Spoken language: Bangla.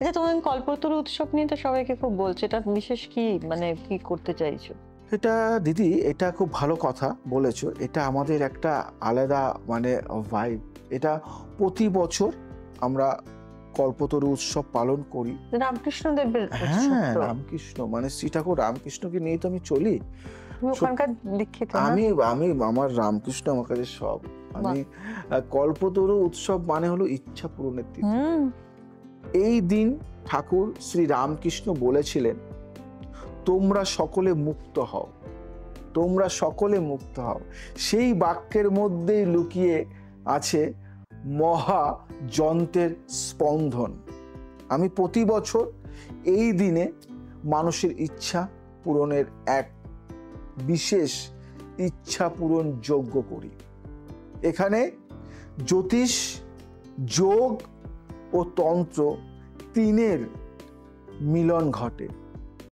আচ্ছা, তোমার কল্পতরু উৎসব নিয়ে তো সবাইকে খুব বলছে, এটা বিশেষ কি মানে কি করতে চাইছো? এটা দিদি, এটা খুব ভালো কথা বলেছো। এটা আমাদের একটা আলাদা মানে ভাইব। এটা প্রতি বছর আমরা কল্পতরু উৎসব পালন করি। রামকৃষ্ণ দেবের উৎসব হ্যাঁ, তো। রামকৃষ্ণ মানে শ্রী ঠাকুর রামকৃষ্ণকে নিয়ে তো আমি চলি। তুমি সত ওখানকার দীক্ষিত না? আমি আমি আমার রামকৃষ্ণ আমার কাছে সব। আমি বাহ! কল্পতরু উৎসব মানে হলো ইচ্ছা পূরণের তিথি। হুম। এই দিন ঠাকুর শ্রী রামকৃষ্ণ বলেছিলেন, "তোমরা সকলে মুক্ত হও, তোমরা সকলে মুক্ত হও।" সেই বাক্যের মধ্যেই লুকিয়ে আছে মহা যন্ত্রের স্পন্দন। আমি প্রতি বছর এই দিনে মানুষের ইচ্ছা পূরণের এক বিশেষ ইচ্ছা পূরণ যজ্ঞ করি। এখানে জ্যোতিষ, যোগ ও তন্ত্র তিনের মিলন ঘটে।